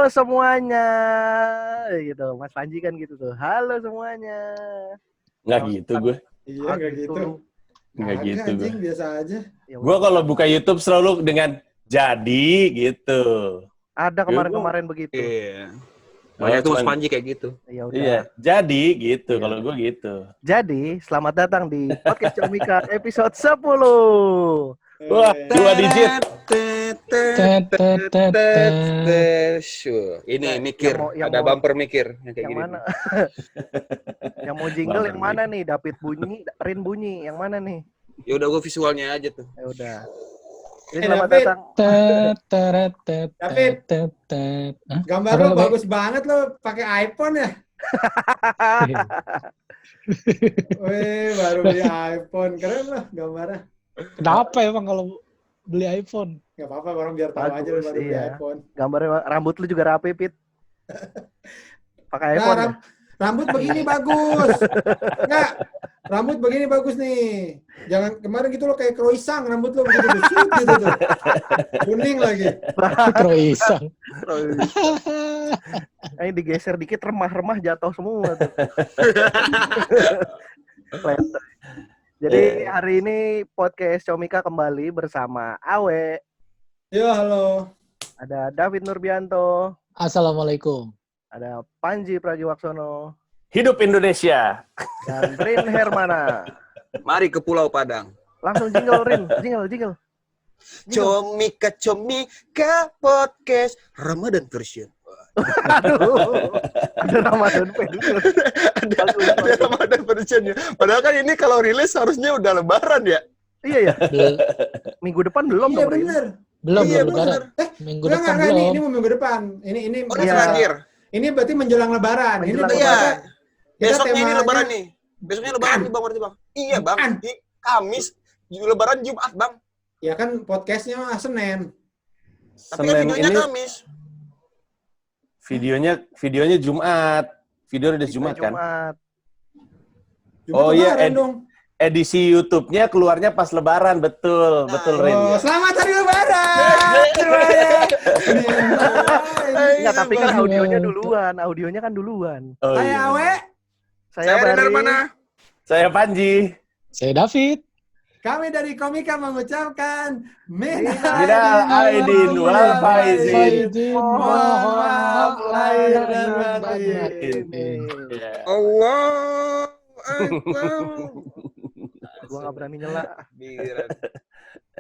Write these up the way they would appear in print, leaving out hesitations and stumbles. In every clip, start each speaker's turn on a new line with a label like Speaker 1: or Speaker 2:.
Speaker 1: semuanya, gitu. Mas Panji kan gitu tuh. Halo semuanya.
Speaker 2: Nggak gitu gue.
Speaker 3: Iya, nggak gitu.
Speaker 2: Nggak gitu
Speaker 3: anjing,
Speaker 2: gue.
Speaker 3: biasa aja.
Speaker 1: Ya
Speaker 2: Gue
Speaker 1: udah,
Speaker 2: kalau buka YouTube selalu dengan jadi gitu.
Speaker 1: ada kemarin-kemarin begitu.
Speaker 4: Iya. Banyak tuh Mas Panji kayak gitu.
Speaker 1: Ya udah.
Speaker 2: Iya, jadi gitu.
Speaker 1: Iya.
Speaker 2: Kalau gue gitu.
Speaker 1: Jadi, selamat datang di Podcast Comika episode 10.
Speaker 2: Wah, 2 digit.
Speaker 4: Ini mikir,
Speaker 1: yang
Speaker 4: ada
Speaker 1: mau-
Speaker 4: bumper mikir yang kayak
Speaker 1: Yang
Speaker 4: gini.
Speaker 1: mana? Yang mau jingle yang mana
Speaker 2: Bumper
Speaker 1: nih? David bunyi, Rin bunyi. Yang mana nih?
Speaker 4: Ya udah gue visualnya aja tuh.
Speaker 1: Ya udah. Jadi
Speaker 3: Eh,
Speaker 1: selamat
Speaker 3: David.
Speaker 1: datang.
Speaker 3: David. Gambar lo bagus banget lo pakai iPhone ya. Wih, baru beli iPhone. Keren lah gambarnya.
Speaker 5: Kenapa emang kalau beli iPhone?
Speaker 3: Gak apa-apa, orang biar tahu
Speaker 1: Bagus,
Speaker 3: aja lo baru beli
Speaker 1: iya.
Speaker 3: iPhone.
Speaker 1: Gambarnya rambut lu juga rapi, Pit. Pakai
Speaker 3: Nah,
Speaker 1: iPhone. Ya?
Speaker 3: rambut begini bagus. Enggak, rambut begini bagus nih. Jangan kemarin gitu lo kayak croissant rambut lo begitu besut gitu tuh. Kuning lagi.
Speaker 5: Croissant.
Speaker 1: Ini digeser dikit remah-remah jatuh semua tuh. Kelihatan. Jadi hari ini podcast Comika kembali bersama Awe,
Speaker 3: Yo, halo.
Speaker 1: ada David Nurbianto,
Speaker 5: Assalamualaikum.
Speaker 1: ada Panji Pragiwaksono,
Speaker 2: Hidup Indonesia.
Speaker 1: dan Rin Hermana.
Speaker 4: Mari ke Pulau Padang.
Speaker 1: Langsung jingle Rin, jingle.
Speaker 4: Comika podcast Ramadan version.
Speaker 1: Aduh, ada Ramadan pensiun.
Speaker 4: Ada Ramadan versionnya. Padahal kan ini kalau rilis harusnya udah Lebaran ya.
Speaker 1: Iya ya, minggu depan belum
Speaker 3: Iya
Speaker 1: dong Rin.
Speaker 3: bener.
Speaker 5: Belum
Speaker 4: Iya,
Speaker 5: lebaran.
Speaker 4: bener.
Speaker 5: Minggu
Speaker 3: Enggak,
Speaker 5: depan
Speaker 3: enggak,
Speaker 5: belum.
Speaker 3: ini mau minggu depan. Ini
Speaker 4: Oh,
Speaker 1: Iya.
Speaker 4: terakhir.
Speaker 3: Ini berarti menjelang lebaran.
Speaker 1: Menjelang
Speaker 3: Ini
Speaker 4: Iya.
Speaker 1: Lebaran.
Speaker 4: Besoknya ini
Speaker 3: temanya-
Speaker 4: Lebaran nih. Besoknya Lebaran nih Bang, berarti Bang. Iya Bang.
Speaker 3: Bukan.
Speaker 4: Di Kamis, Lebaran Jumat Bang.
Speaker 3: Ya kan podcastnya Senin.
Speaker 4: Tapi kan
Speaker 2: Senin
Speaker 4: videonya
Speaker 2: ini
Speaker 4: Kamis.
Speaker 2: videonya Jumat. Video udah Jumat kan?
Speaker 1: Jumat.
Speaker 2: Oh, iya,
Speaker 3: Lebaran dong.
Speaker 2: Edisi YouTube-nya keluarnya pas Lebaran, betul Rin.
Speaker 3: Oh, selamat hari Lebaran.
Speaker 1: Enggak, tapi kan audionya kan duluan.
Speaker 2: Oh,
Speaker 3: Saya
Speaker 2: iya.
Speaker 3: Awe.
Speaker 1: Saya
Speaker 4: Dari
Speaker 1: Bari.
Speaker 4: mana?
Speaker 2: Saya Panji.
Speaker 5: Saya David.
Speaker 3: Kami dari Komika mengucapkan
Speaker 2: Minal aidin wal faizin.
Speaker 3: Mohon maaf lahir dan batin.
Speaker 2: Iya.
Speaker 4: Allah Akbar.
Speaker 1: Gua nggak berani nyela.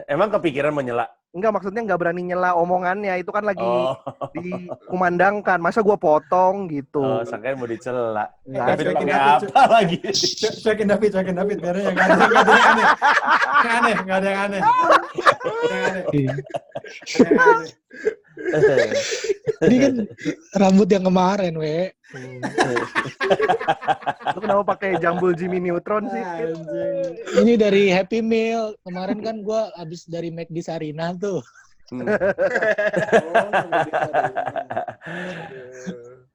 Speaker 2: Emang kepikiran mau nyela?
Speaker 1: Enggak, maksudnya nggak berani nyela omongannya. Itu kan lagi
Speaker 2: Oh,
Speaker 1: dikumandangkan. Masa gua potong gitu.
Speaker 2: sangkain mau dicela.
Speaker 1: Nggak,
Speaker 2: David
Speaker 3: cuekin
Speaker 2: pakai
Speaker 3: David,
Speaker 2: apa lagi?
Speaker 3: Cuekin David. Biar yang nggak ada yang aneh. Nggak ada yang aneh.
Speaker 5: Ini kan rambut yang kemarin, we.
Speaker 1: Lu kenapa pakai jambul Jimmy Neutron sih? Pit?
Speaker 3: Anjing.
Speaker 5: Ini dari Happy Meal. Kemarin kan gua habis dari McD Sarina tuh.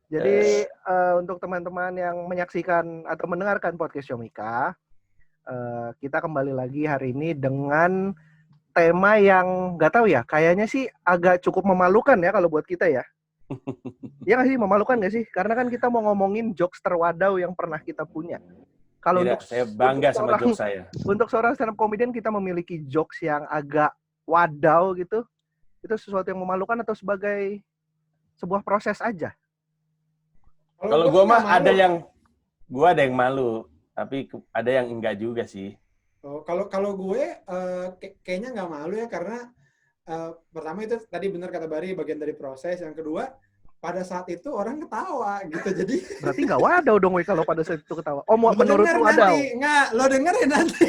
Speaker 1: Jadi untuk teman-teman yang menyaksikan atau mendengarkan podcast Comika, kita kembali lagi hari ini dengan tema yang nggak tahu ya, kayaknya sih agak cukup memalukan ya kalau buat kita ya. Iya nggak sih, memalukan nggak sih? Karena kan kita mau ngomongin jokes terwadau yang pernah kita punya. Kalau
Speaker 2: Tidak,
Speaker 1: untuk
Speaker 2: saya bangga
Speaker 1: untuk
Speaker 2: sama
Speaker 1: seorang-
Speaker 2: jokes saya.
Speaker 1: Untuk seorang stand up comedian kita memiliki jokes yang agak wadau gitu. Itu sesuatu yang memalukan atau sebagai sebuah proses aja?
Speaker 2: Kalau gue mah ada yang malu, tapi ada yang enggak juga sih.
Speaker 3: Oh, kalau gue kayaknya nggak malu ya, karena pertama itu tadi benar kata Bari, bagian dari proses. Yang kedua, pada saat itu orang ketawa gitu. Jadi
Speaker 1: Berarti nggak wadau dong, we, kalau pada saat itu ketawa. Oh,
Speaker 3: lo
Speaker 1: menurut
Speaker 3: denger
Speaker 1: lu wadau?
Speaker 3: nanti. Nggak, lo dengerin nanti.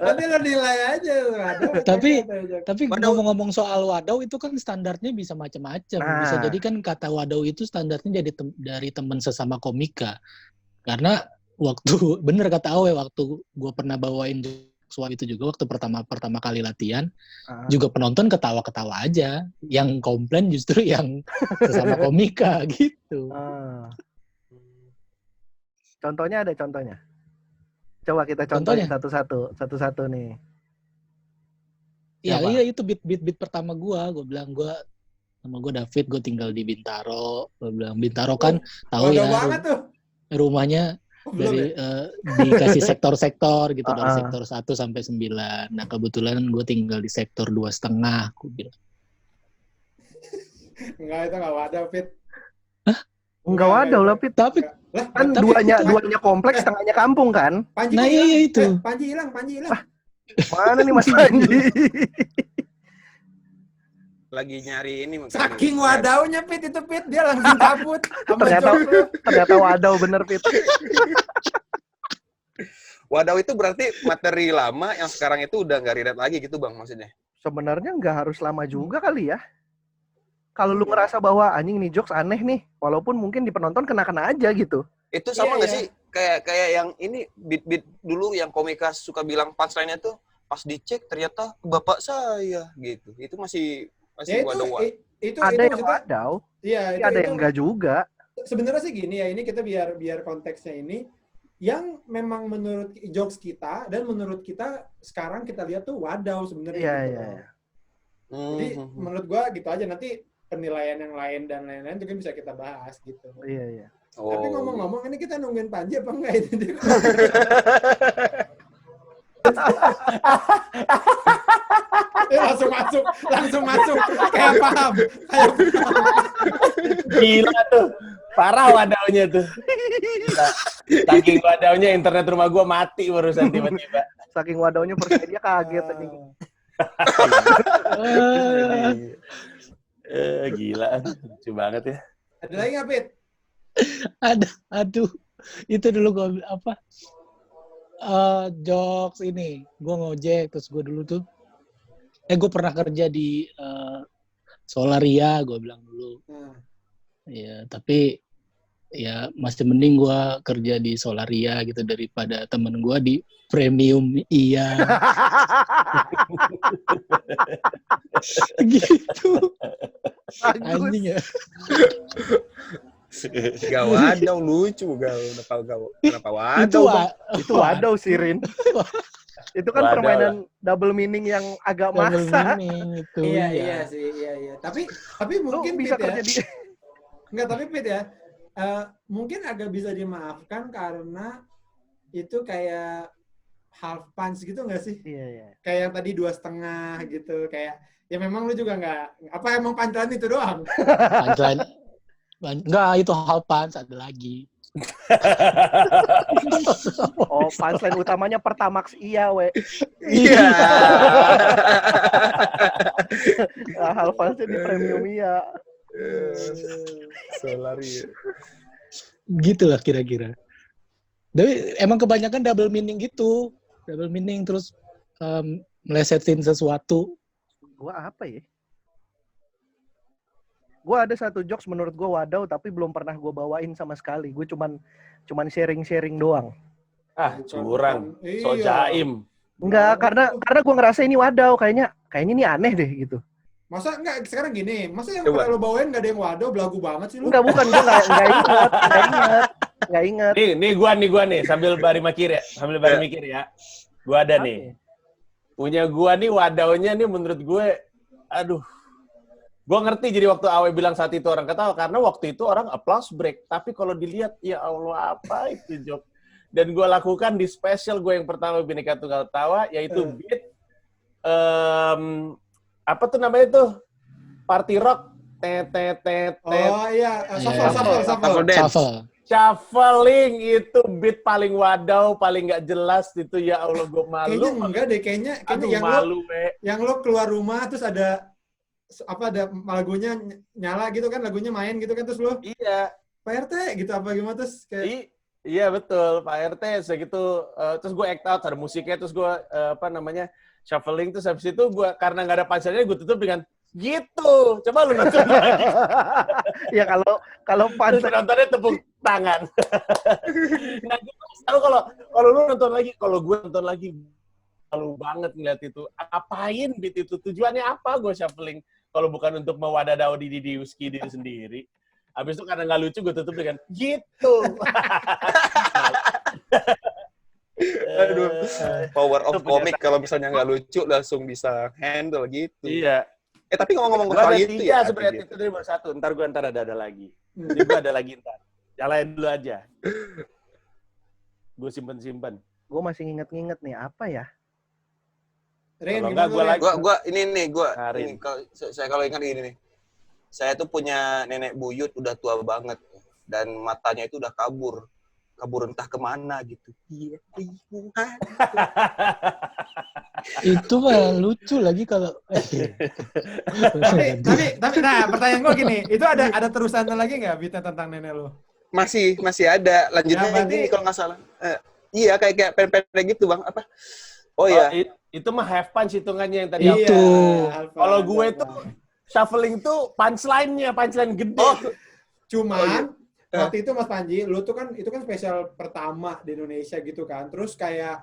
Speaker 3: Nanti lo nilai aja. Wadau,
Speaker 5: Tapi-
Speaker 3: kagak.
Speaker 5: Tapi
Speaker 4: Wadau.
Speaker 5: ngomong-ngomong soal wadau itu kan standarnya bisa macam-macam.
Speaker 1: Nah.
Speaker 5: Bisa jadi kan kata wadau itu standarnya jadi dari teman sesama komika. Karena waktu bener kata Awe, waktu gue pernah bawain suap itu juga waktu pertama kali latihan, juga penonton ketawa-ketawa aja. Yang komplain justru yang sesama komika gitu.
Speaker 1: Contohnya ada contohnya. Coba kita contohin satu-satu nih.
Speaker 5: Ya
Speaker 1: Siapa?
Speaker 5: iya itu beat pertama gue bilang gue Nama gue David, gue tinggal di Bintaro. Gue bilang Bintaro kan tahu
Speaker 3: Waduh
Speaker 5: ya
Speaker 3: banget tuh.
Speaker 5: rumahnya
Speaker 3: Belum
Speaker 5: dari
Speaker 3: ya?
Speaker 5: dikasih sektor-sektor gitu dari
Speaker 1: Ah.
Speaker 5: sektor 1 sampai 9. Nah kebetulan gue tinggal di sektor 2,5. Gue bilang
Speaker 3: Enggak, itu enggak wadah, Fit.
Speaker 1: Enggak wadah lah, Pit.
Speaker 5: tapi
Speaker 3: Lah,
Speaker 1: Kan
Speaker 5: Tapi
Speaker 1: duanya kompleks, setengahnya kampung kan?
Speaker 3: Panji
Speaker 5: Nah,
Speaker 3: kok
Speaker 5: iya,
Speaker 3: hilang?
Speaker 5: itu.
Speaker 3: Panji hilang.
Speaker 1: Mana nih Mas Panji?
Speaker 4: Lagi nyari ini mungkin.
Speaker 3: Saking wadaunya, Fit, itu Fit. Dia langsung cabut. Sama
Speaker 1: Ternyata
Speaker 3: jok lu.
Speaker 1: ternyata wadaw bener, Pit.
Speaker 4: Wadaw itu berarti materi lama yang sekarang itu udah nggak relate lagi gitu Bang maksudnya.
Speaker 1: Sebenarnya nggak harus lama juga kali ya. Kalau lu ngerasa bahwa anjing nih jokes aneh nih, walaupun mungkin di penonton kena-kena aja gitu.
Speaker 4: Itu sama
Speaker 3: Iya,
Speaker 4: nggak
Speaker 3: iya.
Speaker 4: sih kayak yang ini beat dulu yang komika suka bilang punchline-nya tuh pas dicek ternyata bapak saya gitu. Itu masih
Speaker 3: Ya itu,
Speaker 4: wadaw.
Speaker 3: itu
Speaker 1: Ada yang
Speaker 3: maksudnya,
Speaker 1: wadaw,
Speaker 3: iya,
Speaker 1: tapi
Speaker 3: itu,
Speaker 1: ada
Speaker 3: itu
Speaker 1: yang enggak juga.
Speaker 3: sebenarnya sih gini ya, ini kita biar konteksnya ini yang memang menurut jokes kita dan menurut kita sekarang kita lihat tuh wadaw sebenarnya
Speaker 1: Iya,
Speaker 3: gitu.
Speaker 1: iya, iya.
Speaker 3: Jadi menurut gua gitu aja, nanti penilaian yang lain dan lain-lain juga bisa kita bahas gitu.
Speaker 1: Iya, iya.
Speaker 3: Tapi ngomong-ngomong, ini kita nungguin Panji apa enggak ini? langsung masuk. Kayak paham.
Speaker 2: Gila tuh. Parah wadaunya tuh. Gila. Saking wadaunya internet rumah gua mati barusan tiba-tiba.
Speaker 1: Saking wadawnya percaya dia kaget anjing.
Speaker 2: Gila. Lucu banget ya.
Speaker 3: Ada lagi nggak, Pit?
Speaker 5: aduh itu dulu gue apa jokes ini gue ngojek terus gue dulu tuh gue pernah kerja di Solaria gue bilang dulu
Speaker 3: Nah,
Speaker 5: ya tapi ya masih mending gue kerja di Solaria gitu daripada temen gue di Premium iya gitu anjing ya.
Speaker 4: Gak wadaw lucu kenapa wadaw Bang?
Speaker 1: Itu wadaw sih, Rin. Itu kan
Speaker 2: Wadaw
Speaker 1: permainan double meaning yang agak
Speaker 5: double
Speaker 1: maksa.
Speaker 5: meaning itu
Speaker 3: iya sih, iya. Tapi
Speaker 1: Lu
Speaker 3: mungkin
Speaker 1: bisa
Speaker 3: Pit ya.
Speaker 1: kerja di
Speaker 3: Enggak, tapi Pit ya. Mungkin agak bisa dimaafkan karena itu kayak half punch gitu nggak sih?
Speaker 1: Iya, iya.
Speaker 3: Kayak yang tadi 2,5 gitu. Kayak ya memang lu juga nggak, apa emang pancelan itu doang?
Speaker 5: punchline enggak itu hal punch ada lagi
Speaker 1: Oh, punchline utamanya Pertamax iya, we.
Speaker 4: Iya.
Speaker 1: Hal punchnya di Premium iya.
Speaker 4: Solaria.
Speaker 5: gitulah kira-kira. Tapi emang kebanyakan double meaning gitu, double meaning terus melesetin sesuatu.
Speaker 1: Gua apa ya? Gua ada satu jokes menurut gua wadaw tapi belum pernah gua bawain sama sekali. Gue cuman sharing-sharing doang.
Speaker 2: Ah, curang. So
Speaker 3: Iya.
Speaker 2: jaim.
Speaker 1: Enggak, karena gua ngerasa ini wadaw, kayaknya ini aneh deh gitu.
Speaker 3: Masa enggak sekarang gini, masa yang
Speaker 4: Coba.
Speaker 3: pernah lo bawain nggak ada yang waduh, belagu banget sih lu?
Speaker 1: Enggak, bukan gua enggak ingat.
Speaker 2: Nih gua nih sambil bari mikir ya. Gua ada nih. Punya gua nih wadaunya nih menurut gue aduh. Gua ngerti jadi waktu Awe bilang saat itu orang ketawa karena waktu itu orang applause break. Tapi kalau dilihat ya Allah apa itu joke. Dan gua lakukan di special gue yang pertama Bhinneka Tunggal Tawa yaitu beat apa tuh namanya tuh? Party rock.
Speaker 3: Oh iya, shuffle.
Speaker 5: Shuffle.
Speaker 2: Shuffling itu beat paling wadaw, paling nggak jelas itu ya Allah gue malu.
Speaker 3: Kayaknya enggak deh, kayaknya
Speaker 2: Aduh
Speaker 3: yang
Speaker 2: malu
Speaker 3: yang lo keluar rumah terus ada lagunya nyala gitu kan, lagunya main gitu kan, terus lo
Speaker 2: Iya.
Speaker 3: Pak RT gitu apa gimana terus kayak
Speaker 2: Iya betul Pak RT segitu terus gue act out ada musiknya terus gue shuffling terus habis itu gue karena nggak ada punchline-nya gue tutup dengan gitu. Coba lu nonton lagi.
Speaker 1: Ya kalau
Speaker 2: Terus
Speaker 1: punchline
Speaker 2: nontonnya tepuk tangan. Nah, gue tahu kalau lu nonton lagi, kalau gue nonton lagi malu banget ngeliat itu. Apain beat itu? Tujuannya apa gue shuffling? Kalau bukan untuk mewadadau diri sendiri. Habis itu karena nggak lucu, gue tutup dengan gitu.
Speaker 4: Aduh, power of comic kalau misalnya nggak lucu langsung bisa handle gitu.
Speaker 2: Iya.
Speaker 4: Tapi ngomong-ngomong
Speaker 2: Gua
Speaker 4: soal
Speaker 2: ada
Speaker 4: itu
Speaker 2: 3
Speaker 4: ya.
Speaker 2: sebenarnya,
Speaker 4: gitu.
Speaker 2: itu dari baru 1. Ntar gua ada lagi. Jadi gua ada lagi ntar. Jalanin dulu aja. Gue simpen.
Speaker 1: Gue masih nginget-nginget nih, apa ya?
Speaker 3: Ren,
Speaker 2: Kalau
Speaker 3: gimana
Speaker 2: enggak,
Speaker 3: lu,
Speaker 2: gua
Speaker 3: Ren?
Speaker 2: lagi.
Speaker 4: Gue ini saya kalau ingat gini nih. Saya tuh punya nenek buyut udah tua banget dan matanya itu udah kabur entah kemana gitu. Iya,
Speaker 5: Itu mah lucu lagi kalau
Speaker 3: tapi nah pertanyaan gue gini, itu ada terusannya lagi nggak Bita tentang nenek lo?
Speaker 4: masih ada lanjutnya
Speaker 3: Ya, berarti-
Speaker 4: gini kalau nggak salah. Iya kayak pendek gitu bang apa? Oh ya.
Speaker 2: Itu mah have punch hitungannya yang tadi.
Speaker 5: Iya. Itu.
Speaker 2: Kalau gue tuh shuffling tuh punchline gede.
Speaker 3: Oh, cuman
Speaker 4: Oh, iya.
Speaker 3: waktu itu Mas Panji, lu tuh kan itu kan spesial pertama di Indonesia gitu kan. Terus kayak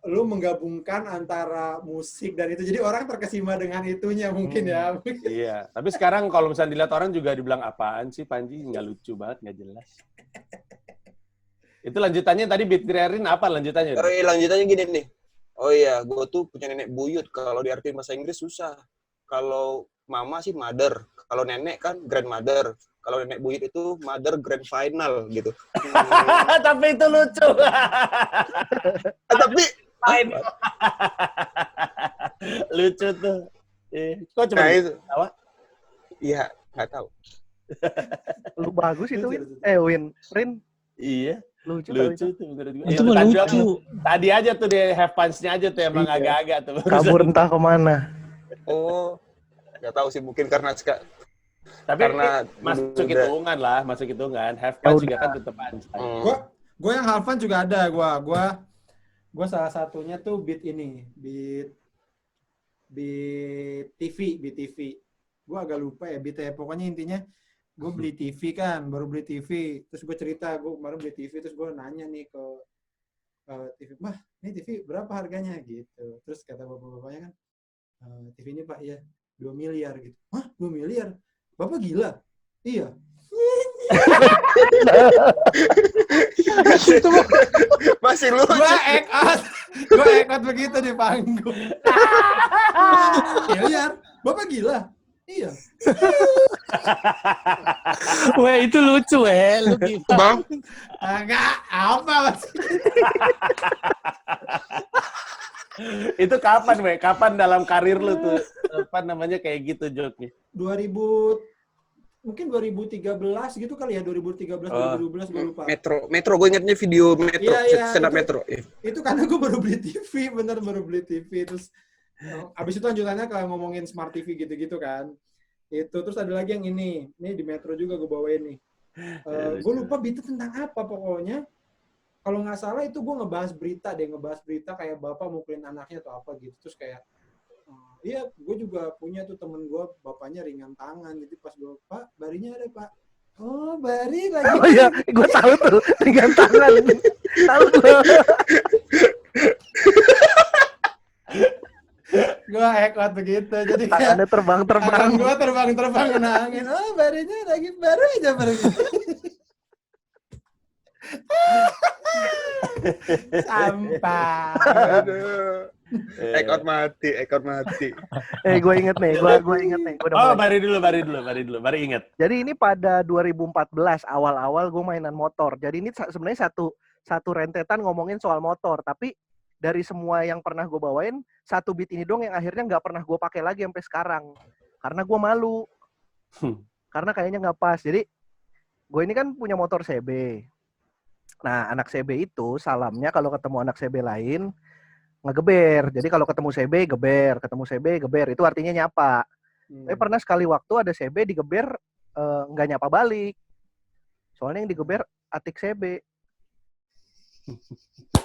Speaker 3: lu menggabungkan antara musik dan itu. Jadi orang terkesima dengan itunya mungkin ya.
Speaker 2: Iya, tapi sekarang kalau misalnya dilihat orang juga dibilang apaan sih Panji, nggak lucu banget, nggak jelas. Itu lanjutannya tadi Beat Crearin apa lanjutannya?
Speaker 4: Oh iya, lanjutannya gini nih. Oh iya, gue tuh punya nenek buyut. Kalau diartikan bahasa Inggris susah. Kalau mama sih mother. Kalau nenek kan grandmother. Kalau nenek buyut itu mother grand final gitu.
Speaker 2: Tapi itu lucu.
Speaker 4: Tapi
Speaker 2: Lucu tuh. Kok cuma
Speaker 4: itu.
Speaker 2: ketawa?
Speaker 4: Iya, nggak tahu.
Speaker 1: Lu bagus itu, Win. Rin.
Speaker 2: Iya.
Speaker 1: Lucu
Speaker 2: Lucu tuh menurut gue.
Speaker 5: itu mah lucu.
Speaker 2: Tadi aja tuh dia have punch-nya aja tuh emang
Speaker 1: Iya.
Speaker 2: agak-agak tuh.
Speaker 1: Kabur entah kemana.
Speaker 4: Oh, nggak tahu sih mungkin karena
Speaker 2: Tapi
Speaker 4: karena
Speaker 2: masuk
Speaker 4: udah-
Speaker 2: hitungan lah, masuk hitungan. Have punch juga
Speaker 1: udah.
Speaker 2: kan tetap punchline.
Speaker 3: Gue yang Halvan juga ada. Gue salah satunya tuh beat TV. Gue agak lupa ya beatnya. Pokoknya intinya gue beli TV kan, baru beli TV. Terus gue cerita, gue kemarin beli TV, terus gue nanya nih ke TV, "Bah, ini TV berapa harganya?" gitu. Terus kata bapak-bapaknya kan, "TV ini Pak, ya 2 miliar gitu." "Hah, 2 miliar? Bapak gila?" "Iya."
Speaker 4: Masih lucu.
Speaker 3: Gue ekot begitu di panggung. Miliar? Bapak gila? Iya.
Speaker 5: Weh, itu lucu, lu gitu.
Speaker 4: Bang,
Speaker 3: Enggak, apa maksudnya?
Speaker 2: Itu kapan, Wei? Kapan dalam karir lu tuh apa namanya kayak gitu joke-nya?
Speaker 3: 2000 mungkin 2013 gitu kali ya, 2013 2012 gue lupa.
Speaker 4: Metro gue ingatnya video Metro,
Speaker 3: Iya,
Speaker 4: stand up
Speaker 3: itu-
Speaker 4: Metro.
Speaker 3: Itu karena gue baru beli TV, baru beli TV terus abis itu lanjutannya kalau ngomongin smart TV gitu-gitu kan. Itu terus ada lagi yang ini di Metro juga gue bawain nih. Gue lupa beat tentang apa pokoknya. Kalau nggak salah itu gue ngebahas berita kayak bapak mukulin anaknya atau apa gitu. Terus kayak iya, gue juga punya tuh temen gue, bapaknya ringan tangan. Jadi pas gue, "Pak, barinya ada, Pak." "Oh, bari lagi."
Speaker 1: Oh iya, gue tahu tuh dengan tangan. Tahu gue.
Speaker 3: Gue ekot begitu. Jadi kayak
Speaker 1: Tangannya terbang-terbang.
Speaker 3: tangan gue terbang kena angin. "Oh, barinya lagi baru aja pergi." Sampah.
Speaker 4: Aduh. Ekor mati.
Speaker 1: Gue inget nih. Gue inget nih. Gua udah
Speaker 2: Oh,
Speaker 1: mulai.
Speaker 2: baru inget.
Speaker 1: Jadi ini pada 2014 awal-awal gue mainan motor. Jadi ini sebenarnya satu rentetan ngomongin soal motor. Tapi dari semua yang pernah gue bawain, satu beat ini dong yang akhirnya nggak pernah gue pakai lagi sampai sekarang. Karena gue malu. Karena kayaknya nggak pas. Jadi gue ini kan punya motor CB. Nah, anak CB itu salamnya kalau ketemu anak CB lain ngegeber. Jadi kalau ketemu CB geber, ketemu CB geber. Itu artinya nyapa. Tapi pernah sekali waktu ada CB digeber nggak nyapa balik. Soalnya yang digeber atik CB.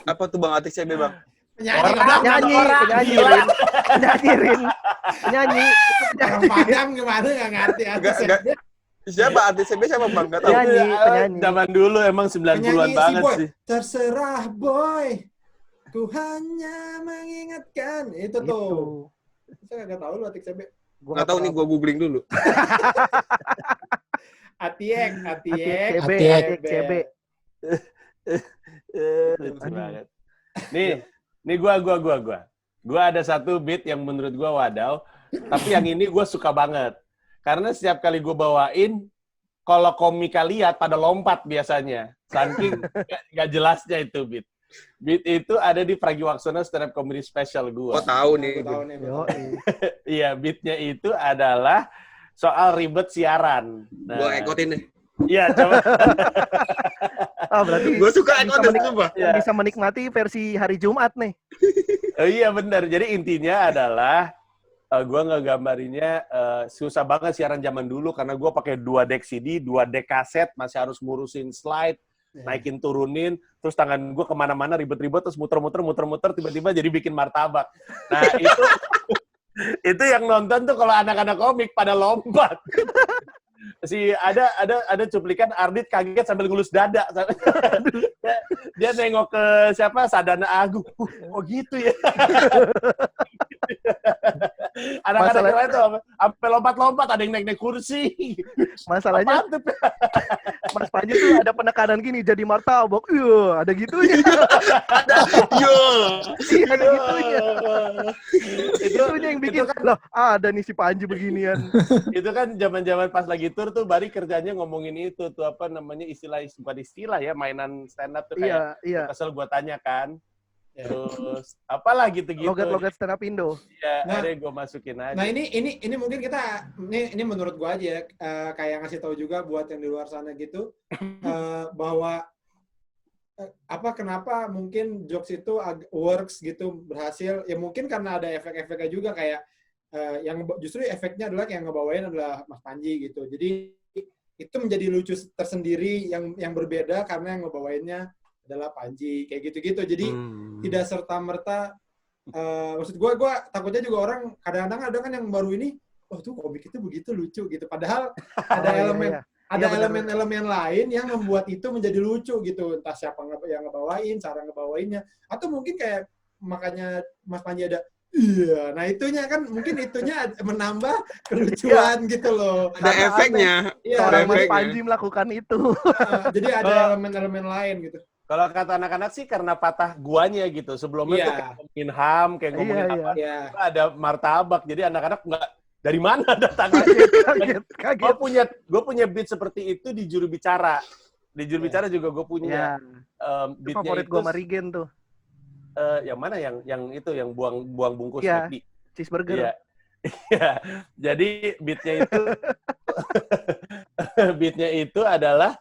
Speaker 4: Apa tuh Bang Atik CB, Bang?
Speaker 3: Penyanyi.
Speaker 1: Penyanyi.
Speaker 3: Orang Padang gimana nggak ngerti
Speaker 4: Enggak. Siapa Atik CB siapa Bang? Enggak tahu.
Speaker 1: Penyanyi.
Speaker 2: Zaman dulu emang 90-an
Speaker 3: Penyanyi si
Speaker 2: banget
Speaker 3: Boy.
Speaker 2: sih.
Speaker 3: "Terserah boy, ku hanya mengingatkan." Itu tuh. Saya nggak tahu lu Atik CB.
Speaker 4: Enggak tahu nih, gue googling dulu.
Speaker 3: Atiek.
Speaker 1: Atik CB.
Speaker 2: Lucu banget. Nih gua. Gua ada satu beat yang menurut gua wadaw. Tapi yang ini gue suka banget. Karena setiap kali gue bawain, kalau komika lihat pada lompat biasanya. Saking nggak jelasnya itu beat. Beat itu ada di Pragiwaksono stand up comedy special gue.
Speaker 4: Oh tahu nih.
Speaker 3: Aku tahu nih.
Speaker 1: Yo,
Speaker 2: Iya, beatnya itu adalah soal ribet siaran.
Speaker 4: Gue ikotin deh.
Speaker 2: Iya, coba.
Speaker 1: berarti
Speaker 4: Gue suka
Speaker 1: bisa,
Speaker 4: ikotin itu, Pak.
Speaker 2: Ya.
Speaker 1: bisa menikmati versi hari Jumat nih.
Speaker 2: Oh, iya benar. Jadi intinya adalah gue ngegambarinya susah banget siaran zaman dulu karena gue pakai 2 deck CD, 2 deck kaset, masih harus ngurusin slide, naikin turunin, terus tangan gue kemana-mana ribet-ribet, terus muter-muter, tiba-tiba jadi bikin martabak. Nah itu itu yang nonton tuh kalau anak-anak komik pada lompat. Ada cuplikan Ardit kaget sambil ngelus dada. Dia nengok ke siapa? Sadana Agung. Oh gitu ya. Anak-anak yang lain tuh sampai lompat-lompat, ada yang naik-naik kursi.
Speaker 1: Masalahnya Mas Panji tuh ada penekanan gini, jadi martabak. Iya, ada gitunya.
Speaker 4: Yo.
Speaker 1: Iya, ada gitunya. Itunya yang bikin loh, ada nih si Panji beginian.
Speaker 2: Itu kan zaman-zaman pas lagi tur tuh Bari kerjanya ngomongin itu tuh apa namanya bukan istilah ya, mainan stand up tuh kayak
Speaker 1: Iya.
Speaker 2: kesel gua tanya kan. Terus apalah gitu-gitu.
Speaker 1: Logat-logat stand up Indo.
Speaker 2: Ya,
Speaker 3: Nah,
Speaker 2: akhirnya gue masukin aja.
Speaker 3: Nah ini mungkin kita ini menurut gua aja ya, kayak ngasih tahu juga buat yang di luar sana gitu bahwa kenapa mungkin jokes itu works gitu, berhasil ya, mungkin karena ada efek-efeknya juga kayak yang justru efeknya adalah yang ngebawain adalah Mas Panji gitu. Jadi itu menjadi lucu tersendiri yang berbeda karena yang ngebawainnya adalah Panji kayak gitu-gitu. Jadi tidak serta-merta maksud gue takutnya juga orang kadang-kadang ada kan yang baru ini, tuh komik itu begitu lucu gitu. Padahal ada elemen-elemen lain yang membuat itu menjadi lucu gitu. Entah siapa yang ngebawain, cara ngebawainnya, atau mungkin kayak makanya Mas Panji ada iya, nah itunya kan mungkin menambah kelucuan gitu loh.
Speaker 4: Ada efeknya.
Speaker 3: Iya,
Speaker 1: Seorang Mas
Speaker 4: efeknya.
Speaker 1: Panji melakukan itu.
Speaker 3: Jadi ada elemen-elemen lain gitu.
Speaker 2: Kalau kata anak-anak sih karena patah guanya gitu. Sebelumnya tuh kayak ngomongin HAM, kayak ngomongin apa.
Speaker 3: Iya.
Speaker 2: Ada martabak. Jadi anak-anak nggak dari mana datangnya.
Speaker 1: Kaget.
Speaker 2: Gue punya beat seperti itu di juru bicara. Di juru bicara juga gue punya
Speaker 1: Itu
Speaker 2: beatnya
Speaker 1: favorit
Speaker 2: itu.
Speaker 1: gue Marigen tuh.
Speaker 2: Yang mana yang itu yang buang bungkus
Speaker 1: Iya.
Speaker 2: McD.
Speaker 1: Cheeseburger.
Speaker 2: Iya. Iya. Jadi beatnya itu adalah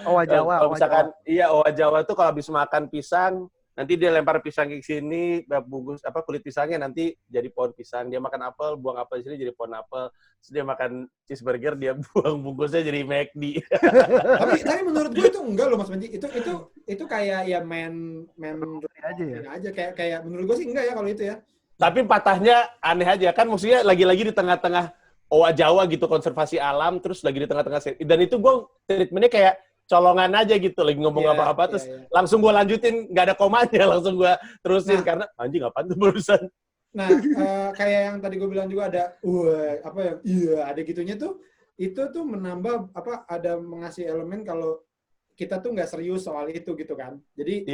Speaker 1: Owa Jawa.
Speaker 2: kalau misalkan Owa Jawa tuh kalau habis makan pisang, nanti dia lempar pisang ke sini, bungkus kulit pisangnya nanti jadi pohon pisang. Dia makan apel, buang apel di sini jadi pohon apel. Terus dia makan cheeseburger, dia buang bungkusnya jadi McD.
Speaker 3: tapi menurut gue itu enggak loh Mas Panji. Itu kayak ya main
Speaker 1: aja ya.
Speaker 3: Kayak menurut gue sih enggak ya kalau itu ya.
Speaker 2: Tapi patahnya aneh aja kan, maksudnya lagi-lagi di tengah-tengah Owa Jawa gitu, konservasi alam, terus lagi di tengah-tengah dan itu gue treatmentnya kayak colongan aja gitu, lagi ngomong apa-apa terus langsung gue lanjutin, nggak ada komanya, langsung gue terusin karena anjing apaan tuh barusan.
Speaker 3: Nah, kayak yang tadi gue bilang juga ada ada gitunya tuh, itu tuh menambah ada mengasih elemen kalau kita tuh nggak serius soal itu gitu kan. Jadi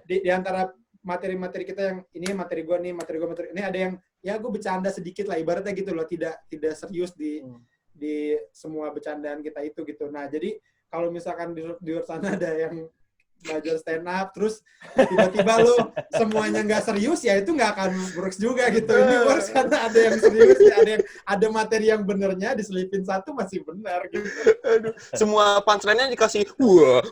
Speaker 3: di antara materi-materi kita yang ini materi gue ini ada yang ya gue bercanda sedikit lah ibaratnya gitu loh, tidak serius di semua bercandaan kita itu gitu. Nah jadi kalau misalkan di luar sana ada yang belajar stand up terus tiba-tiba lo semuanya nggak serius, ya itu nggak akan works juga gitu. Ini works karena ada yang serius, ada materi yang benernya diselipin satu masih benar gitu.
Speaker 4: Semua punchline-nya dikasih wah.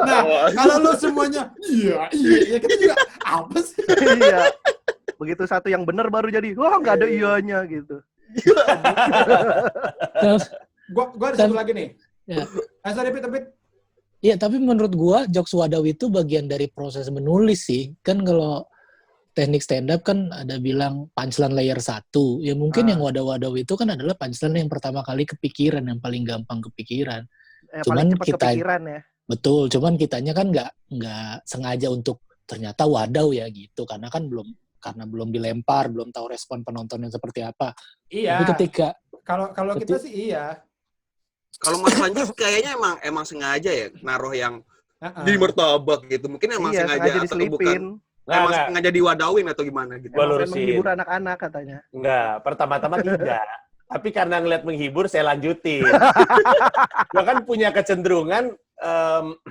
Speaker 3: Nah kalau lo semuanya iya kita juga apa sih?
Speaker 1: Iya. Begitu satu yang benar baru jadi wah nggak ada iyanya gitu.
Speaker 3: Gua ada satu lagi nih.
Speaker 5: Ya.
Speaker 3: Sorry Pit.
Speaker 5: Iya, tapi menurut gua jokes Wadaw itu bagian dari proses menulis sih. Kan kalau teknik stand up kan ada bilang punchline layer 1. Ya mungkin yang Wadaw itu kan adalah punchline yang pertama kali kepikiran, yang paling gampang kepikiran.
Speaker 1: Cuman kita kepikiran ya.
Speaker 5: Betul, cuman kitanya kan nggak sengaja untuk ternyata Wadaw ya gitu, karena belum dilempar, belum tahu respon penontonnya seperti apa.
Speaker 3: Iya.
Speaker 5: Tapi ketika
Speaker 3: kalau kita sih iya.
Speaker 4: Kalau Mas Panji kayaknya emang sengaja ya naruh yang di martabak gitu. Mungkin emang sengaja atau bukan.
Speaker 2: Nggak,
Speaker 4: Emang
Speaker 2: nggak.
Speaker 4: sengaja diwadawin atau gimana gitu?
Speaker 2: Gua
Speaker 1: Emang pengen
Speaker 2: lurusin.
Speaker 1: menghibur anak-anak katanya.
Speaker 2: Enggak, pertama-tama tidak. Tapi karena ngeliat menghibur, saya lanjutin. Gue kan punya kecenderungan,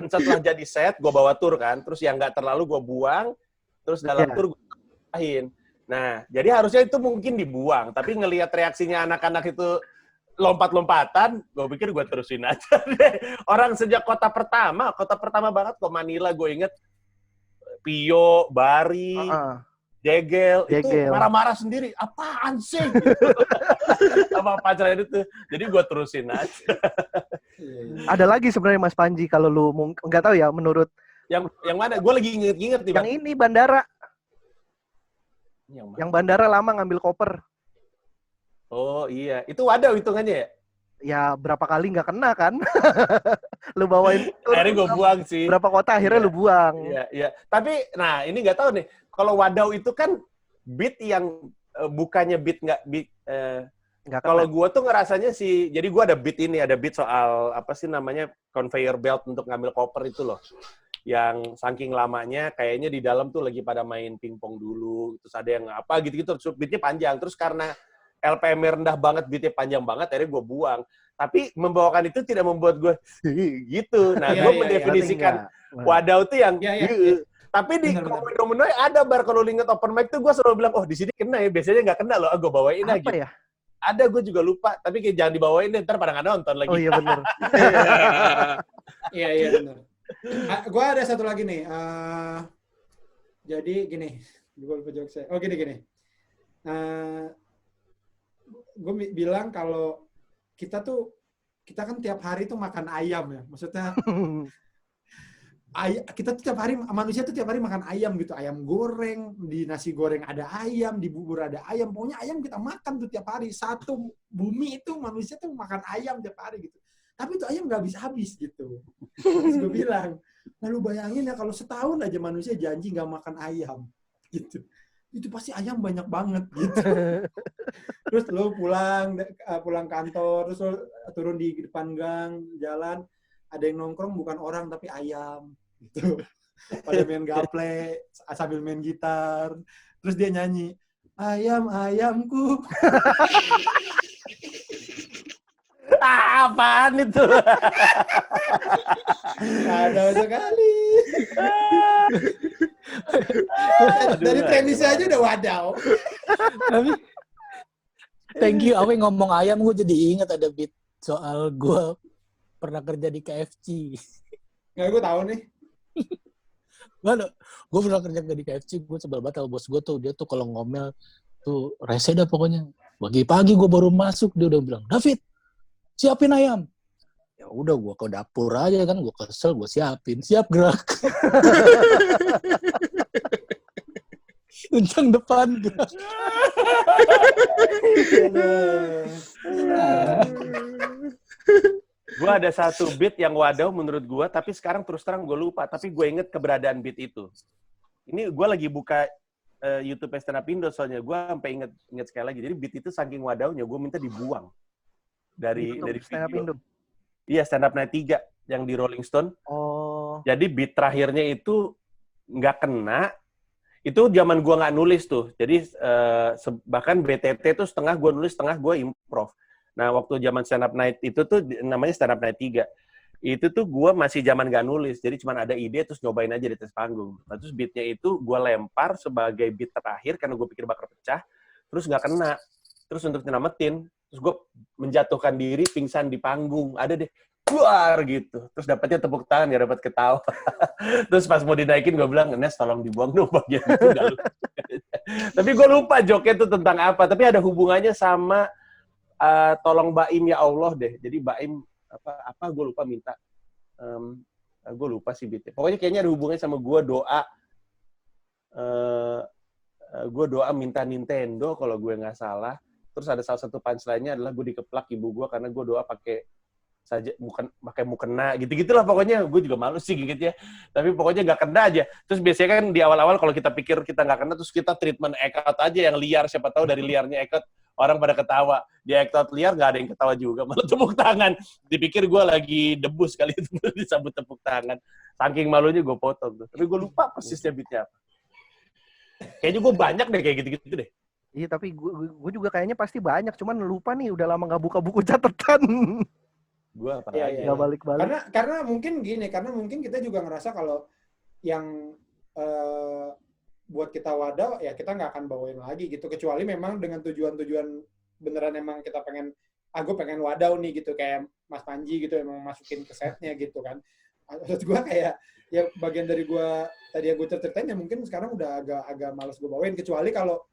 Speaker 2: setelah jadi set, gue bawa tur kan. Terus yang nggak terlalu gue buang, terus dalam
Speaker 1: Iya.
Speaker 2: tur gue tambahin. Nah, jadi harusnya itu mungkin dibuang. Tapi ngelihat reaksinya anak-anak itu lompat-lompatan, gue pikir gue terusin aja deh. Orang sejak kota pertama banget kok Manila, gue inget. Pio, Bari,
Speaker 1: Heeh.
Speaker 2: Degel, itu
Speaker 1: Degel.
Speaker 2: marah-marah sendiri. Apaan sih? Gitu. Sama pacarnya itu. Jadi gue terusin aja.
Speaker 3: Iya.
Speaker 1: Ada lagi sebenarnya Mas Panji kalau lu nggak tahu ya menurut
Speaker 2: Yang mana? Gue lagi inget-inget nih,
Speaker 1: yang
Speaker 2: Bang.
Speaker 1: ini bandara,
Speaker 2: Yang mana?
Speaker 1: yang bandara lama ngambil koper.
Speaker 2: Oh iya, itu ada hitungannya ya?
Speaker 1: Ya berapa kali nggak kena kan? Lu bawain tur,
Speaker 2: Akhirnya gue buang sih.
Speaker 1: berapa kota akhirnya
Speaker 2: Iya.
Speaker 1: lu buang.
Speaker 2: Iya, iya. Tapi, nah ini nggak tahu nih. Kalau Wadaw itu kan beat yang bukannya beat nggak beat.
Speaker 1: Nggak kena.
Speaker 2: Kalau gue tuh ngerasanya sih, jadi gue ada beat soal apa sih namanya conveyor belt untuk ngambil koper itu loh. Yang saking lamanya, kayaknya di dalam tuh lagi pada main pingpong dulu. Terus ada yang apa gitu-gitu. Terus beatnya panjang. Terus karena LPM rendah banget, beatnya panjang banget, akhirnya gue buang. Tapi membawakan itu tidak membuat gue gitu. Nah,
Speaker 3: Iya,
Speaker 2: gue
Speaker 3: iya,
Speaker 2: mendefinisikan
Speaker 1: Nah,
Speaker 2: Wadaw tuh yang
Speaker 3: Iya, iya.
Speaker 2: tapi di
Speaker 3: Benar,
Speaker 2: Domino ada bar kalau lu inget open mic tuh gue selalu bilang, oh di sini kena ya, biasanya nggak kena loh, gue bawain
Speaker 1: apa
Speaker 2: aja.
Speaker 1: ya?
Speaker 2: Ada, gue juga lupa, tapi kayak jangan dibawain deh, ntar pada nggak nonton lagi.
Speaker 1: Oh iya bener.
Speaker 3: Iya, iya benar. Gue ada satu lagi nih. Jadi gini, gue lupa jokes saya. Oh gini. Gue bilang kalau kita kan tiap hari tuh makan ayam ya. Maksudnya kita tuh tiap hari, manusia tuh tiap hari makan ayam gitu. Ayam goreng, di nasi goreng ada ayam, di bubur ada ayam. Pokoknya ayam kita makan tuh tiap hari. Satu bumi itu manusia tuh makan ayam tiap hari gitu. Tapi itu ayam nggak habis-habis gitu. Terus gue bilang, lalu bayangin ya kalau setahun aja manusia janji nggak makan ayam gitu. Itu pasti ayam banyak banget gitu. Terus lo pulang kantor, terus lo turun di depan gang, jalan, ada yang nongkrong bukan orang tapi ayam gitu. Pada main gaple sambil main gitar. Terus dia nyanyi, ayam-ayamku.
Speaker 2: Apaan itu?
Speaker 3: Ada sekali. Dari premisnya aja udah wadaw.
Speaker 5: Tapi thank you, Awe ngomong ayam, gue jadi ingat ada beat soal gue pernah kerja di KFC.
Speaker 3: Nggak, gue tahu nih.
Speaker 5: Gue pernah kerja di KFC, gue sebel banget sama bos gue tuh. Dia tuh kalau ngomel tuh rese dah pokoknya. Pagi-pagi gue baru masuk, dia udah bilang, David, siapin ayam. Ya udah, gue ke dapur aja kan, gue kesel, gue siapin. Siap gerak. Uncang depan gerak.
Speaker 2: Gue ada satu beat yang Wadaw menurut gue, tapi sekarang terus terang gue lupa. Tapi gue inget keberadaan beat itu. Ini gue lagi buka YouTube Stand Up Indo, soalnya gue sampai inget sekali lagi. Jadi beat itu saking Wadawnya, gue minta dibuang dari
Speaker 1: Stand Up
Speaker 2: video.
Speaker 1: Indo.
Speaker 2: Iya, Stand Up Night 3 yang di Rolling Stone.
Speaker 1: Oh.
Speaker 2: Jadi beat terakhirnya itu nggak kena. Itu zaman gue nggak nulis tuh. Jadi bahkan BTT tuh setengah gue nulis, setengah gue improv. Nah, waktu zaman Stand Up Night itu tuh namanya Stand Up Night 3. Itu tuh gue masih zaman nggak nulis. Jadi cuma ada ide terus nyobain aja di atas panggung. Nah, terus beatnya itu gue lempar sebagai beat terakhir karena gue pikir bakal pecah. Terus nggak kena. Terus untuk nyelamatin, terus gue menjatuhkan diri pingsan di panggung. Ada deh. Buar gitu. Terus dapatnya tepuk tangan, ya dapat ketawa. Terus pas mau dinaikin gue bilang, Nes tolong dibuang dong bagian itu. Gak lupa. Tapi gue lupa joknya itu tentang apa. Tapi ada hubungannya sama tolong Baim ya Allah deh. Jadi Baim apa gue lupa minta. Gue lupa sih beatnya. Pokoknya kayaknya ada hubungannya sama gue doa. Gue doa minta Nintendo kalau gue nggak salah. Terus ada salah satu punchline-nya adalah gue dikeplak ibu gue karena gue doa pakai mukena gitu-gitulah. Pokoknya gue juga malu sih gitu ya, tapi pokoknya nggak kena aja. Terus biasanya kan di awal-awal kalau kita pikir kita nggak kena, terus kita treatment act out aja yang liar, siapa tahu dari liarnya act out orang pada ketawa. Di act out liar nggak ada yang ketawa juga, malah tepuk tangan. Dipikir gue lagi debus kali itu, disambut tepuk tangan. Saking malunya gue potong tuh. Tapi gue lupa persisnya beatnya apa. Kayaknya gue banyak deh kayak gitu-gitu deh.
Speaker 1: Iya, tapi gue juga kayaknya pasti banyak, cuman lupa nih, udah lama nggak buka buku catatan.
Speaker 2: Gue apa
Speaker 3: Iya,
Speaker 2: lagi?
Speaker 3: iya.
Speaker 1: Nggak balik-balik.
Speaker 3: Karena mungkin gini, karena mungkin kita juga ngerasa kalau yang buat kita wadah ya kita nggak akan bawain lagi gitu, kecuali memang dengan tujuan-tujuan beneran emang kita pengen gue pengen wadah nih gitu, kayak Mas Panji gitu emang masukin ke setnya gitu kan. Maksud gue kayak ya bagian dari gue tadi yang gue ceritain ya mungkin sekarang udah agak males gue bawain, kecuali kalau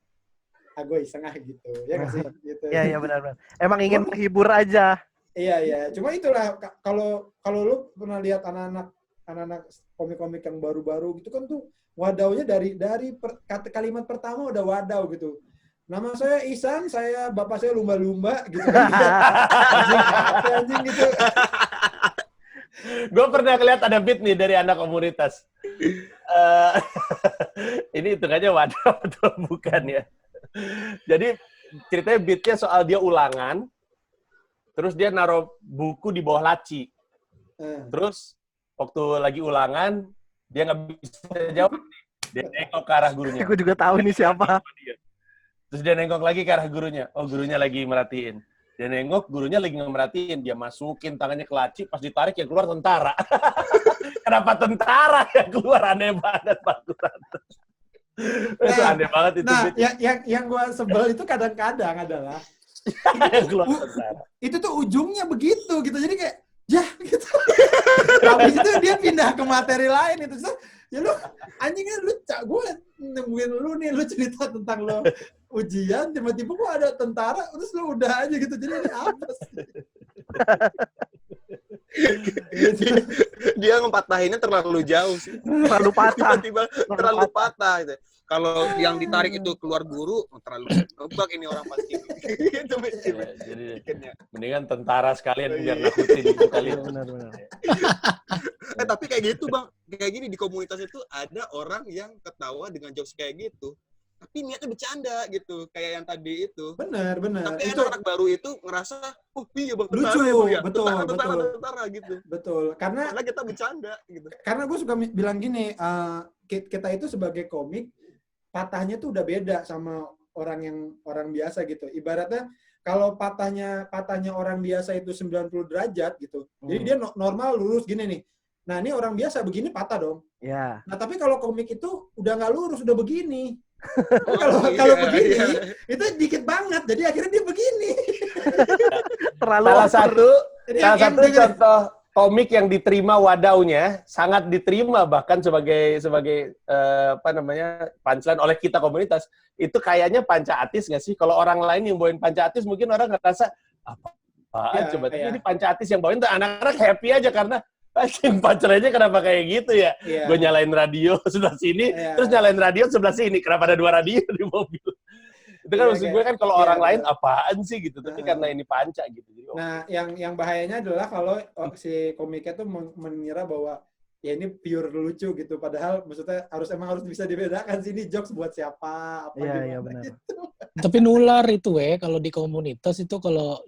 Speaker 3: gue iseng gitu ya nggak sih gitu.
Speaker 1: Iya benar-benar. Emang ingin menghibur aja.
Speaker 3: Iya. Cuma itulah kalau lu pernah lihat anak-anak komik-komik yang baru-baru gitu kan tuh wadaunya dari kalimat pertama udah wadau gitu. Nama saya Ihsan, bapak saya lumba-lumba gitu kan. Anjing gitu.
Speaker 2: Gue pernah lihat ada beat nih dari anak komunitas. Ini hitungannya wadah atau bukan ya? Jadi ceritanya beatnya soal dia ulangan, terus dia naruh buku di bawah laci. Terus waktu lagi ulangan, dia nggak bisa jawab. Dia nengok ke arah gurunya.
Speaker 1: Gue juga tahu ini siapa.
Speaker 2: Terus dia nengok lagi ke arah gurunya. Oh, gurunya lagi merhatiin. Dia nengok, gurunya lagi ngemerhatiin. Dia masukin tangannya ke laci, pas ditarik yang keluar tentara. Kenapa tentara yang keluar? Aneh banget, Pak Guranto. Itu aneh banget itu.
Speaker 3: Nah, yang gue sebel itu kadang-kadang adalah
Speaker 2: yang keluar tentara.
Speaker 3: Itu tuh ujungnya begitu gitu. Jadi kayak ya gitu. Habis itu dia pindah ke materi lain itu. So, ya lu anjingnya lu gue nemuin lu nih, lu cerita tentang lu ujian, tiba-tiba kok ada tentara, terus lu udah aja gitu. Jadi ini apa sih?
Speaker 4: Dia ngepatahinnya terlalu jauh sih.
Speaker 1: Terlalu patah.
Speaker 4: Tiba-tiba terlalu patah gitu. Kalau yang ditarik itu keluar guru, terlalu nebak ini orang pasti. Itu
Speaker 2: Jadi mendingan tentara sekalian biar nakutin itu kali.
Speaker 1: Benar.
Speaker 4: Tapi kayak gitu Bang, kayak gini di komunitas itu ada orang yang ketawa dengan jokes kayak gitu. Tapi niatnya bercanda gitu, kayak yang tadi itu.
Speaker 3: Benar.
Speaker 4: Tapi itu anak baru itu ngerasa, oh iya Bang, tentara
Speaker 3: Lucu,
Speaker 4: ya Bang ya.
Speaker 3: betul.
Speaker 4: Tentara gitu.
Speaker 3: Betul, karena
Speaker 4: kita bercanda gitu.
Speaker 3: Karena gue suka bilang gini, kita itu sebagai komik, patahnya tuh udah beda sama orang biasa gitu. Ibaratnya kalau patahnya orang biasa itu 90 derajat gitu. Jadi dia normal lurus gini nih. Nah, ini orang biasa begini patah dong.
Speaker 1: Ya.
Speaker 3: Nah, tapi kalau komik itu udah nggak lurus, udah begini. Kalau begini, itu dikit banget. Jadi akhirnya dia begini.
Speaker 1: Terlalu
Speaker 2: Salah satu
Speaker 3: Jadi
Speaker 2: contoh komik yang diterima wadaunya, sangat diterima bahkan sebagai punchline oleh kita komunitas. Itu kayaknya Panca Atis nggak sih? Kalau orang lain yang bawain Panca Atis mungkin orang ngerasa apaan coba. Tapi ini Panca Atis yang bawain tuh anak-anak happy aja karena punchline-nya kenapa kayak gitu ya? Gue nyalain radio sebelah sini, terus nyalain radio sebelah sini. Kenapa ada 2 radio di mobil? Itu kan maksud gue kan kalau orang lain apaan sih gitu, tapi karena ini Panca gitu. Jadi,
Speaker 3: nah, yang bahayanya adalah kalau si komiknya tuh mengira bahwa ya ini pure lucu gitu, padahal maksudnya harus bisa dibedakan sih ini jokes buat siapa, apa gimana.
Speaker 1: Iya benar.
Speaker 3: Gitu.
Speaker 5: Tapi nular itu kalau di komunitas itu, kalau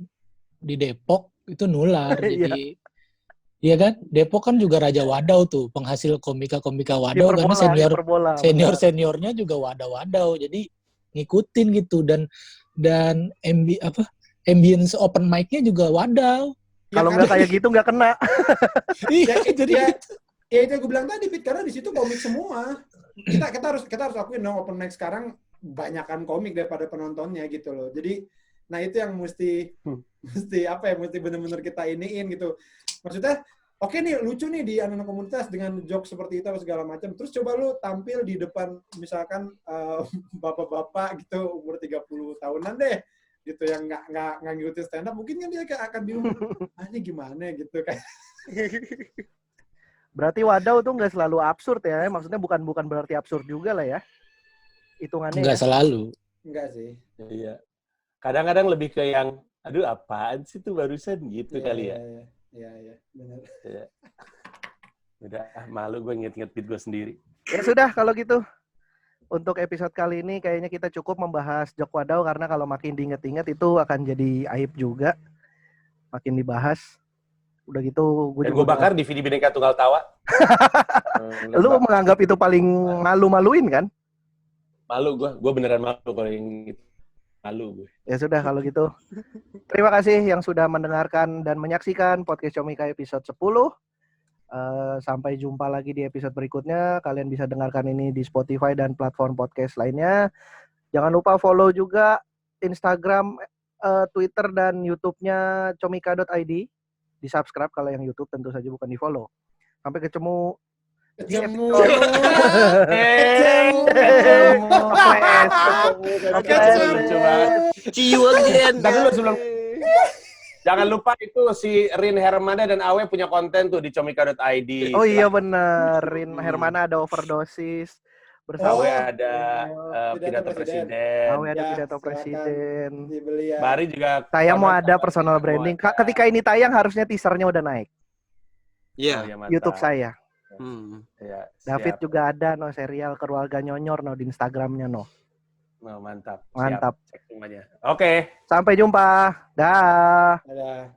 Speaker 5: di Depok itu nular. Jadi iya kan, Depok kan juga raja wadau tuh, penghasil komika wadau, karena seniornya juga wadau. Jadi ngikutin gitu, dan ambience open mic-nya juga wadau.
Speaker 1: Kalau nggak kayak gitu nggak kena.
Speaker 3: Jadi itu gue bilang tadi, Pit, karena di situ komik semua. Kita harus akuin dong, open mic sekarang banyakan komik daripada penontonnya gitu loh. Jadi nah itu yang mesti benar-benar kita iniin gitu. Maksudnya oke nih, lucu nih di anak-anak komunitas dengan joke seperti itu segala macam. Terus coba lu tampil di depan misalkan bapak-bapak gitu umur 30 tahunan deh, gitu yang nggak ngikutin stand up, mungkin kan dia akan bingung, ini gimana gitu kan.
Speaker 1: Berarti wadau tuh nggak selalu absurd ya? Maksudnya bukan berarti absurd juga lah ya? Hitungannya.
Speaker 5: Nggak selalu.
Speaker 3: Enggak sih.
Speaker 2: Iya. Kadang-kadang lebih ke yang, aduh apaan sih tuh barusan gitu kali ya.
Speaker 3: Iya, benar.
Speaker 2: Ya. Udah, malu gue inget-inget beat gue sendiri.
Speaker 1: Ya sudah kalau gitu. Untuk episode kali ini kayaknya kita cukup membahas jok wadau, karena kalau makin diinget-inget itu akan jadi aib juga. Makin dibahas. Udah gitu
Speaker 2: gue bakar DVD Bhinneka Tunggal Tawa.
Speaker 1: Lu menganggap itu paling malu-maluin kan?
Speaker 2: Malu gue beneran malu kalau yang gitu. Malu gue.
Speaker 1: Ya sudah kalau gitu. Terima kasih yang sudah mendengarkan dan menyaksikan podcast Comika episode 10. Sampai jumpa lagi di episode berikutnya. Kalian bisa dengarkan ini di Spotify dan platform podcast lainnya. Jangan lupa follow juga Instagram, Twitter, dan YouTube-nya comika.id. Di-subscribe kalau yang YouTube, tentu saja bukan di-follow. Sampai ketemu.
Speaker 3: Ketemu.
Speaker 2: Lucu banget.
Speaker 4: See you again.
Speaker 2: Tapi dulu sebelum jangan lupa itu si Rin Hermana dan Awe punya konten tuh di comika.id.
Speaker 1: Oh iya bener, Rin Hermana ada overdosis. Bersama
Speaker 2: Awe ada
Speaker 3: Pidato
Speaker 2: pidato
Speaker 3: presiden.
Speaker 2: presiden.
Speaker 1: Awe ada
Speaker 3: Ya,
Speaker 1: pidato
Speaker 3: silakan
Speaker 1: presiden.
Speaker 3: Dibeli ya.
Speaker 2: Bari juga.
Speaker 1: Saya mau
Speaker 2: konten
Speaker 1: ada
Speaker 2: sama
Speaker 1: personal
Speaker 2: semua.
Speaker 1: branding. Ketika ini tayang harusnya teasernya udah naik.
Speaker 4: Iya.
Speaker 2: Oh, ya, mantap.
Speaker 1: YouTube saya.
Speaker 2: Ya,
Speaker 1: David
Speaker 2: siap.
Speaker 1: juga ada no serial keluarga nyonyor no di Instagramnya no.
Speaker 2: Oh, mantap.
Speaker 1: Mantap.
Speaker 2: Siap. Cek semuanya. Oke.
Speaker 1: Sampai jumpa. Dah.
Speaker 3: Ada.